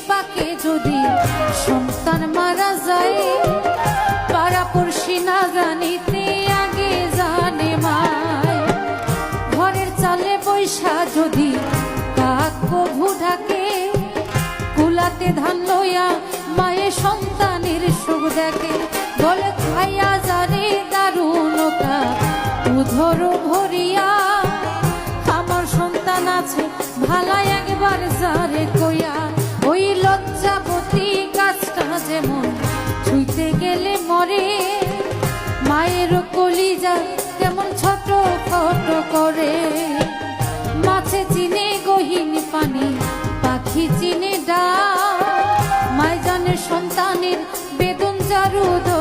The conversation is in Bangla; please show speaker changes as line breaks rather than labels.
পাকে যদি সন্তান মারা যায়, পাড়াপড়শি না জানিতে আগে জানে মায়। ঘরের চালে বৈশা যদি কাক কভু ঢাকে, কুলাতে ধান লইয়া মায়ে সন্তানের সুখ দেখে। বলে খাইয়া যারে দারুণতা উধর ভরিয়া, আমার সন্তান আছে ভালা একবার যারে কইয়া। ওই লজ্জাবতী গাছটা যেমন ছুঁইতে গেলে মরে, মায়ের কলিজা তেমন ছোট ছোট করে। মাছে চিনে গহীন পানি, পাখি চিনে ডাক, মায় জানে সন্তানের বেদন যার উদর